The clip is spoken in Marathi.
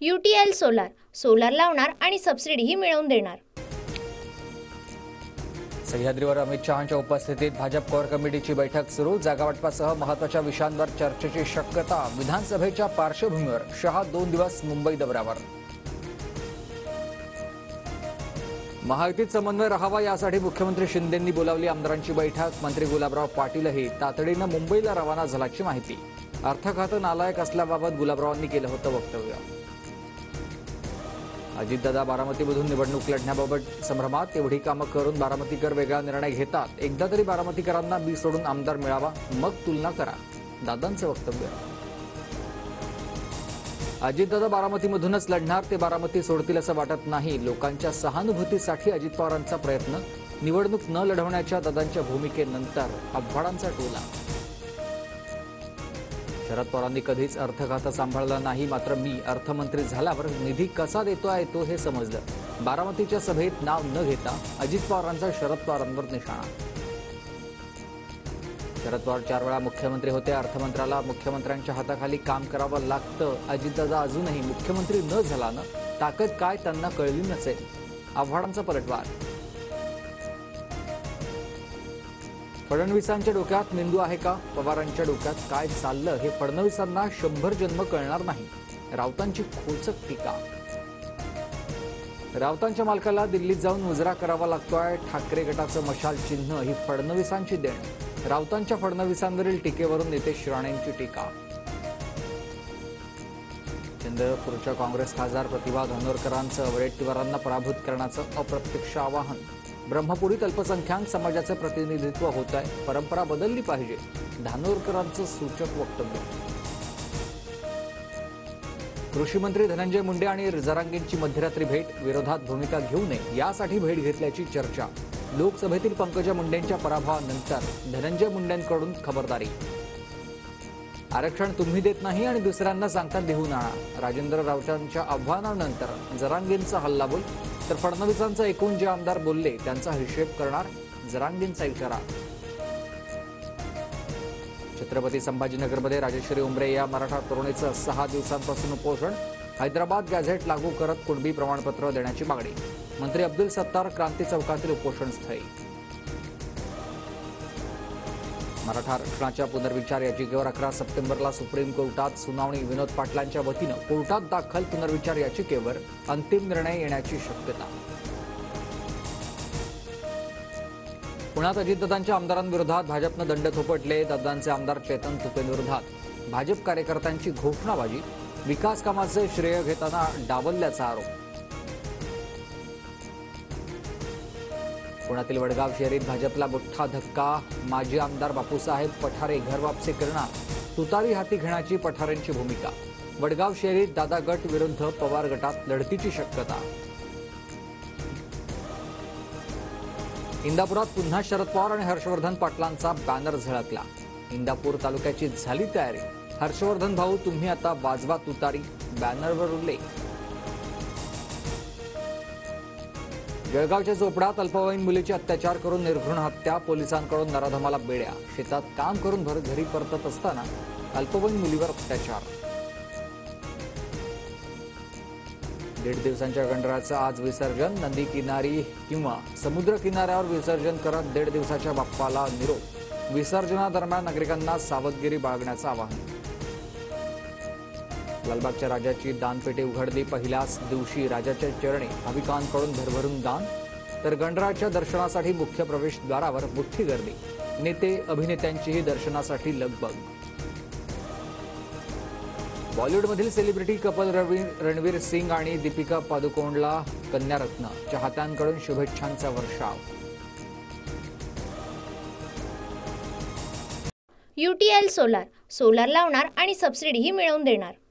UTL सोलार लावणार आणि सबसिडीही मिळवून देणार। सह्याद्रीवर अमित शहांच्या उपस्थितीत भाजप कोर कमिटीची बैठक सुरू। जागावाटपासह महत्त्वाच्या विषयांवर चर्चेची शक्यता। विधानसभेच्या पार्श्वभूमीवर शहा 2 दिवस मुंबई दौऱ्यावर। महायुतीत समन्वय राहावा यासाठी मुख्यमंत्री शिंदेंनी बोलावली आमदारांची बैठक। मंत्री गुलाबराव पाटीलही तातडीनं मुंबईला रवाना झाल्याची माहिती। अर्थ खातं नालायक असल्याबाबत गुलाबरावांनी केलं होतं वक्तव्य। अजितदादा बारामतीमधून निवडणूक लढण्याबाबत संभ्रमात। एवढी कामं करून बारामतीकर वेगळा निर्णय घेतात। एकदा तरी बारामतीकरांना बी सोडून आमदार मिळावा, मग तुलना करा, दादांचं वक्तव्य। अजितदादा बारामतीमधूनच लढणार, ते बारामती सोडतील असं वाटत नाही। लोकांच्या सहानुभूतीसाठी अजित पवारांचा प्रयत्न। निवडणूक न लढवण्याच्या दादांच्या भूमिकेनंतर आव्हाडांचा टोला। शरद पवारांनी कधीच अर्थ खातं सांभाळलं नाही, मात्र मी अर्थमंत्री झाल्यावर निधी कसा देतोय तो हे समजलं। बारामतीच्या सभेत नाव न घेता अजित पवारांचा शरद पवारांवर निशाणा। शरद पवार 4 वेळा मुख्यमंत्री होते। अर्थमंत्र्याला मुख्यमंत्र्यांच्या हाताखाली काम करावं लागतं। अजितदादा अजूनही मुख्यमंत्री न झाल्यानं ताकद काय त्यांना कळली नसेल, आव्हाडांचा पलटवार। फडणवीसांच्या डोक्यात मेंदू आहे का? पवारांच्या डोक्यात काय चाललं हे फडणवीसांना 100 जन्म कळणार नाही, राऊतांची खोचक टीका। राऊतांच्या मालकाला दिल्लीत जाऊन मुजरा करावा लागतोय। ठाकरे गटाचं मशाल चिन्ह ही फडणवीसांची देण। राऊतांच्या फडणवीसांवरील टीकेवरून नितेश राणेंची टीका। चंद्रपूरच्या काँग्रेस खासदार प्रतिभा धानोरकरांचं वडेट्टीवारांना पराभूत करण्याचं अप्रत्यक्ष आवाहन। ब्रह्मपुरीत अल्पसंख्याक समाजाचं प्रतिनिधित्व होत आहे, परंपरा बदलली पाहिजे, धानोरकरांचं सूचक वक्तव्य। कृषी मंत्री धनंजय मुंडे आणि जरांगेंची मध्यरात्री भेट। विरोधात भूमिका घेऊ नये यासाठी भेट घेतल्याची चर्चा। लोकसभेतील पंकजा मुंडेंच्या पराभवानंतर धनंजय मुंडेंकडून खबरदारी। आरक्षण तुम्ही देत नाही आणि दुसऱ्यांना सांगता लिहून आणा। राजेंद्र राऊतांच्या आव्हानानंतर जरांगेंचा हल्लाबोल, तर फडणवीसांचा एकूण जे आमदार बोलले त्यांचा हिशेब करणार, जरांगेंचा इशारा। छत्रपती संभाजीनगरमध्ये राजेश्वरी उमरे या मराठा तरुणीचं 6 दिवसांपासून उपोषण। हैदराबाद गॅझेट लागू करत कुणबी प्रमाणपत्र देण्याची मागणी। मंत्री अब्दुल सत्तार क्रांती चौकातील उपोषणस्थळी। मराठा आरक्षणाच्या पुनर्विचार याचिकेवर 11 सप्टेंबरला सुप्रीम कोर्टात सुनावणी। विनोद पाटलांच्या वतीनं कोर्टात दाखल पुनर्विचार याचिकेवर अंतिम निर्णय येण्याची शक्यता। पुण्यात अजितदादांच्या आमदारांविरोधात भाजपनं दंड थोपटले। दादांचे आमदार चेतन तुपेंविरोधात भाजप कार्यकर्त्यांची घोषणाबाजी। विकास कामाचे श्रेय घेताना डावलल्याचा आरोप। पुण्यातील वडगाव शहरीत भाजपला मोठा धक्का। माजी आमदार बापूसाहेब पठारे घरवापसी करणार, तुतारी हाती घेण्याची पठारेंची भूमिका। वडगाव शहरीत दादा गट विरुद्ध पवार गटात लढतीची शक्यता। इंदापुरात पुन्हा शरद पवार आणि हर्षवर्धन पाटलांचा बॅनर झळकला। इंदापूर तालुक्याची झाली तयारी। हर्षवर्धन भाऊ तुम्ही आता वाजवा तुतारी, बॅनरवर उल्लेख। जळगावच्या चोपडात अल्पवयीन मुलीची अत्याचार करून निर्घृण हत्या। पोलिसांकडून नराधमाला बेड्या। शेतात काम करून घरी परतत असताना अल्पवयीन मुलीवर अत्याचार। 1.5 दिवसांच्या गणरायाचं आज विसर्जन। नदी किनारी किंवा समुद्र किनाऱ्यावर विसर्जन करत 1.5 दिवसाच्या बाप्पाला निरोप। विसर्जनादरम्यान नागरिकांना सावधगिरी बाळगण्याचं आवाहन। लालबागच्या राजाची दानपेटी उघडली। पहिल्याच दिवशी राजाच्या चरणी भाविकांकडून भरभरून दान, तर गणरायाच्या दर्शनासाठी मुख्य प्रवेशद्वारावर मोठी गर्दी। नेते अभिनेत्यांचीही दर्शनासाठी लगबग। बॉलिवूडमधील सेलिब्रिटी कपल रणवीर सिंग आणि दीपिका पादुकोणला कन्यारत्न। चाहत्यांकडून शुभेच्छांचा वर्षाव। UTL सोलार लावणार आणि सबसिडीही मिळवून देणार।